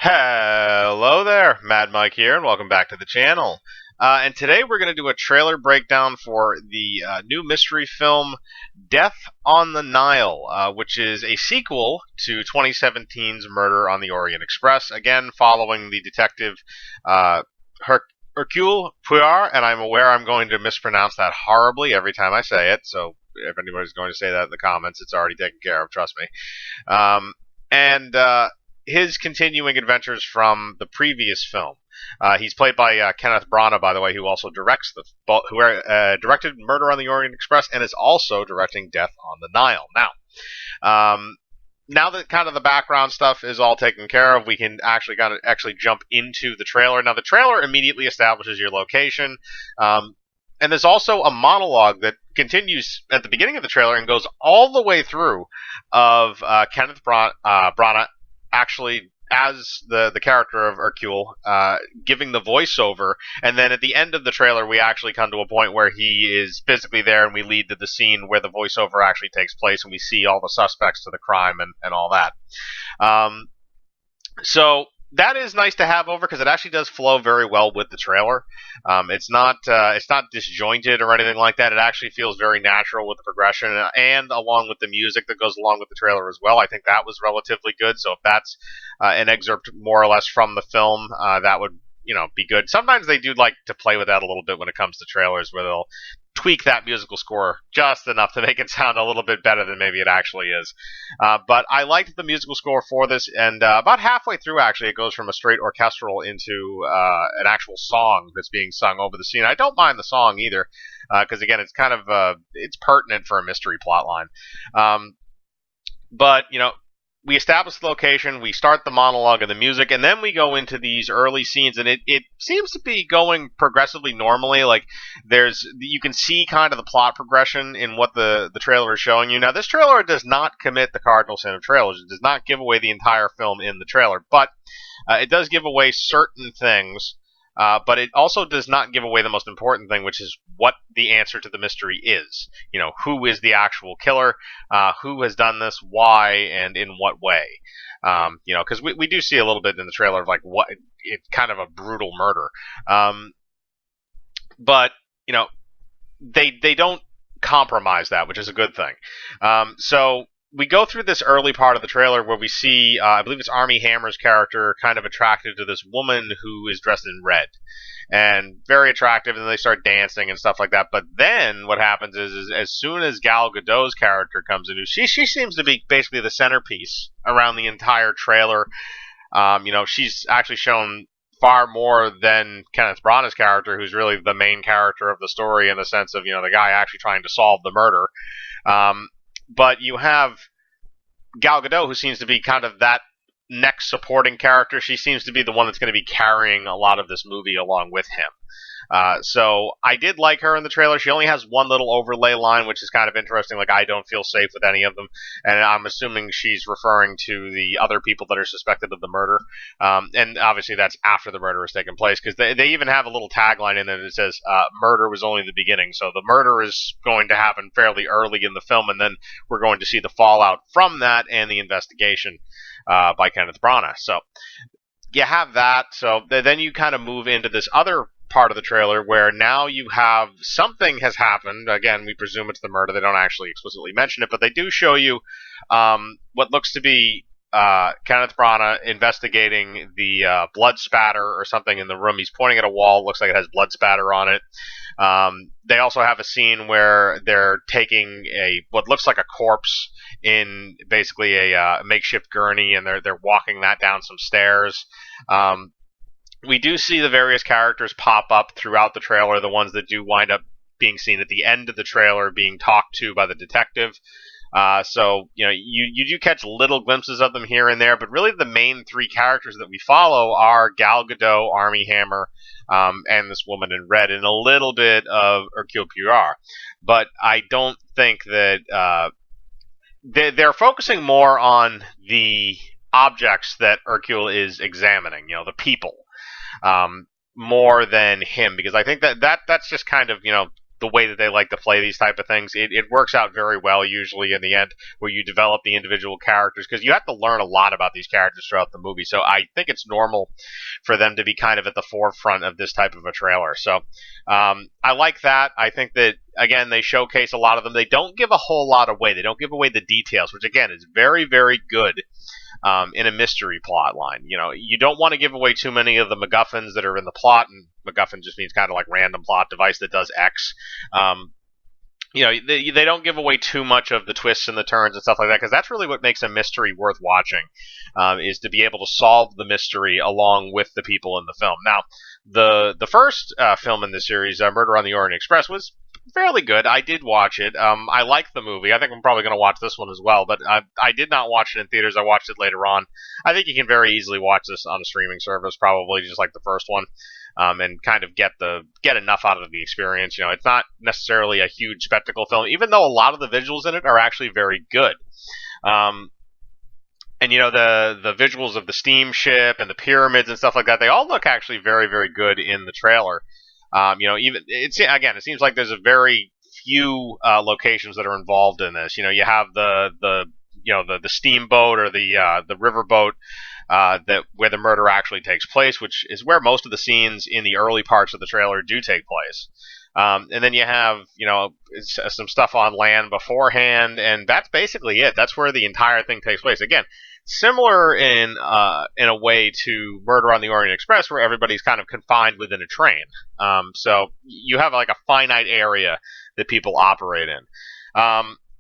Hello there, Mad Mike here, and welcome back to the channel. And today we're going to do a trailer breakdown for the new mystery film Death on the Nile, which is a sequel to 2017's Murder on the Orient Express, again following the detective Hercule Poirot, and I'm aware I'm going to mispronounce that horribly every time I say it, so if anybody's going to say that in the comments, it's already taken care of, trust me. And his continuing adventures from the previous film. He's played by Kenneth Branagh, by the way, who also directs directed Murder on the Orient Express and is also directing Death on the Nile. Now that kind of the background stuff is all taken care of, we can actually jump into the trailer. Now, the trailer immediately establishes your location. And there's also a monologue that continues at the beginning of the trailer and goes all the way through of Kenneth Branagh actually as the character of Hercule giving the voiceover, and then at the end of the trailer we actually come to a point where he is physically there and we lead to the scene where the voiceover actually takes place and we see all the suspects to the crime and all that. So that is nice to have over because it actually does flow very well with the trailer. It's not disjointed or anything like that. It actually feels very natural with the progression and along with the music that goes along with the trailer as well. I think that was relatively good. So if that's an excerpt more or less from the film, that would be good. Sometimes they do like to play with that a little bit when it comes to trailers, where they'll tweak that musical score just enough to make it sound a little bit better than maybe it actually is. But I liked the musical score for this, and about halfway through, actually, it goes from a straight orchestral into an actual song that's being sung over the scene. I don't mind the song either, because again, it's kind of it's pertinent for a mystery plotline. But we establish the location, we start the monologue and the music, and then we go into these early scenes, and it seems to be going progressively normally. Like you can see kind of the plot progression in what the trailer is showing you. Now, this trailer does not commit the cardinal sin of trailers. It does not give away the entire film in the trailer, but it does give away certain things. But it also does not give away the most important thing, which is what the answer to the mystery is. Who is the actual killer? Who has done this? Why? And in what way? Because we do see a little bit in the trailer of like what it's kind of a brutal murder. But they don't compromise that, which is a good thing. So we go through this early part of the trailer where we see, I believe it's Armie Hammer's character, kind of attracted to this woman who is dressed in red. And very attractive, and they start dancing and stuff like that. But then what happens is as soon as Gal Gadot's character comes in, she seems to be basically the centerpiece around the entire trailer. She's actually shown far more than Kenneth Branagh's character, who's really the main character of the story in the sense of, the guy actually trying to solve the murder. But you have Gal Gadot, who seems to be kind of that next supporting character. She seems to be the one that's going to be carrying a lot of this movie along with him. So I did like her in the trailer. She only has one little overlay line, which is kind of interesting. Like, I don't feel safe with any of them. And I'm assuming she's referring to the other people that are suspected of the murder. And obviously that's after the murder has taken place, because they even have a little tagline in there that says, murder was only the beginning. So the murder is going to happen fairly early in the film, and then we're going to see the fallout from that and the investigation by Kenneth Branagh. So you have that. So then you kind of move into this other part of the trailer where now you have something has happened. Again, we presume it's the murder. They don't actually explicitly mention it, but they do show you what looks to be Kenneth Branagh investigating the blood spatter or something in the room. He's pointing at a wall. Looks like it has blood spatter on it. They also have a scene where they're taking what looks like a corpse in basically a makeshift gurney, and they're walking that down some stairs. We do see the various characters pop up throughout the trailer, the ones that do wind up being seen at the end of the trailer being talked to by the detective. So you do catch little glimpses of them here and there, but really the main three characters that we follow are Gal Gadot, Armie Hammer, and this woman in red, and a little bit of Hercule Poirot. But I don't think that they're focusing more on the objects that Hercule is examining, the people, more than him, because I think that's just kind of the way that they like to play these type of things. It works out very well usually in the end, where you develop the individual characters, because you have to learn a lot about these characters throughout the movie. So I think it's normal for them to be kind of at the forefront of this type of a trailer. So I like that. I think that, again, they showcase a lot of them. They don't give a whole lot away. They don't give away the details, which, again, is very, very good in a mystery plot line. You know, you don't want to give away too many of the MacGuffins that are in the plot, and MacGuffin just means kind of like random plot device that does X. You know, they don't give away too much of the twists and the turns and stuff like that, because that's really what makes a mystery worth watching, is to be able to solve the mystery along with the people in the film. Now, the first film in the series, Murder on the Orient Express, was fairly good. I did watch it. I like the movie. I think I'm probably going to watch this one as well, but I did not watch it in theaters. I watched it later on. I think you can very easily watch this on a streaming service, probably just like the first one. And kind of get enough out of the experience. You know, it's not necessarily a huge spectacle film, even though a lot of the visuals in it are actually very good. And you know, the visuals of the steamship and the pyramids and stuff like that, they all look actually very, very good in the trailer. You know, even it seems like there's a very few locations that are involved in this. You know, you have the steamboat or the riverboat. That where the murder actually takes place, which is where most of the scenes in the early parts of the trailer do take place. And then you have, you know, some stuff on land beforehand, and that's basically it. That's where the entire thing takes place. Again, similar in a way to Murder on the Orient Express, where everybody's kind of confined within a train. So you have like a finite area that people operate in.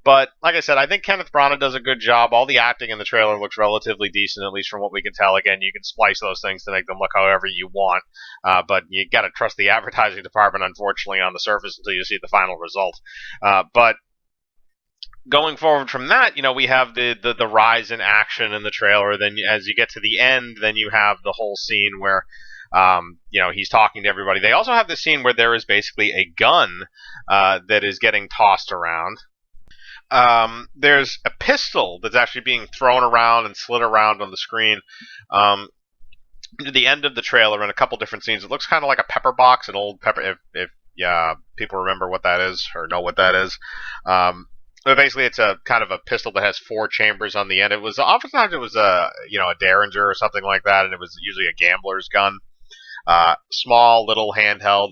But, like I said, I think Kenneth Branagh does a good job. All the acting in the trailer looks relatively decent, at least from what we can tell. Again, you can splice those things to make them look however you want. But you got to trust the advertising department, unfortunately, on the surface until you see the final result. But going forward from that, you know, we have the rise in action in the trailer. Then as you get to the end, then you have the whole scene where you know, he's talking to everybody. They also have the scene where there is basically a gun that is getting tossed around. There's a pistol that's actually being thrown around and slid around on the screen. At the end of the trailer, in a couple different scenes, it looks kind of like a pepper box, an old pepper. If people remember what that is or know what that is. But basically, it's a kind of a pistol that has 4 chambers on the end. Oftentimes it was a Derringer or something like that, and it was usually a gambler's gun, small, little, handheld,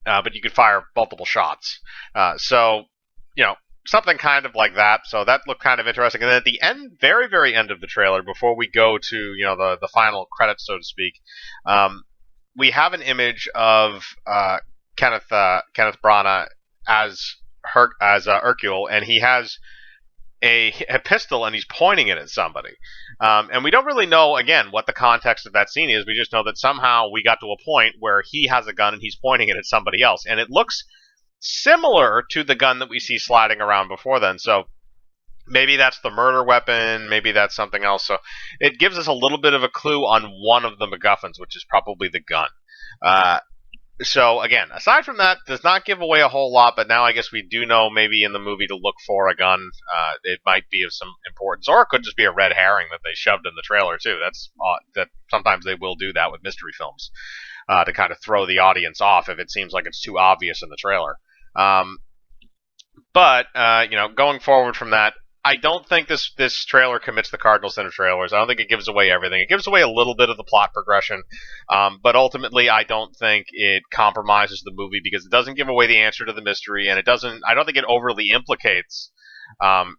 but you could fire multiple shots. So you know, something kind of like that. So that looked kind of interesting. And then at the end, very, very end of the trailer, before we go to, you know, the final credits, so to speak, we have an image of Kenneth Branagh as Hercule, and he has a pistol and he's pointing it at somebody. And we don't really know, again, what the context of that scene is. We just know that somehow we got to a point where he has a gun and he's pointing it at somebody else. And it looks similar to the gun that we see sliding around before then. So maybe that's the murder weapon, maybe that's something else. So it gives us a little bit of a clue on one of the MacGuffins, which is probably the gun. So again, aside from that, does not give away a whole lot, but now I guess we do know maybe in the movie to look for a gun. It might be of some importance, or it could just be a red herring that they shoved in the trailer too. That sometimes they will do that with mystery films, to kind of throw the audience off if it seems like it's too obvious in the trailer. But you know, going forward from that, I don't think this trailer commits the Cardinal Sin of trailers. I don't think it gives away everything. It gives away a little bit of the plot progression, but ultimately, I don't think it compromises the movie because it doesn't give away the answer to the mystery, and it doesn't. I don't think it overly implicates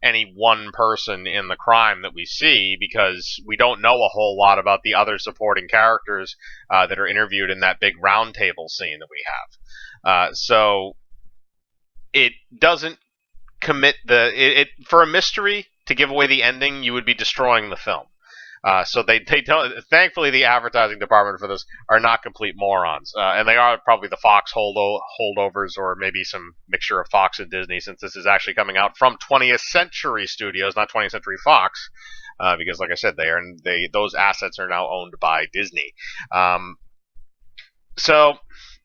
any one person in the crime that we see, because we don't know a whole lot about the other supporting characters that are interviewed in that big round table scene that we have. So it doesn't commit for a mystery to give away the ending, you would be destroying the film. So they don't. Thankfully, the advertising department for this are not complete morons, and they are probably the Fox holdovers, or maybe some mixture of Fox and Disney, since this is actually coming out from 20th Century Studios, not 20th Century Fox, because, like I said, those assets are now owned by Disney. So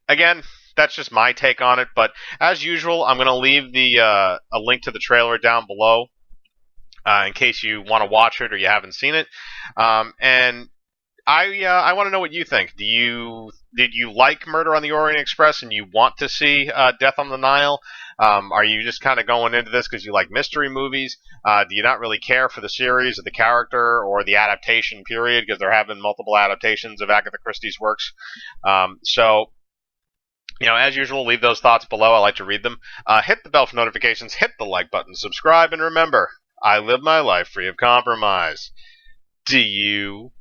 again, that's just my take on it. But as usual, I'm going to leave a link to the trailer down below in case you want to watch it or you haven't seen it. And I want to know what you think. Did you like Murder on the Orient Express and you want to see Death on the Nile? Are you just kind of going into this because you like mystery movies? Do you not really care for the series or the character or the adaptation period because there have been multiple adaptations of Agatha Christie's works? So as usual, leave those thoughts below. I like to read them. Hit the bell for notifications, hit the like button, subscribe, and remember, I live my life free of compromise. Do you?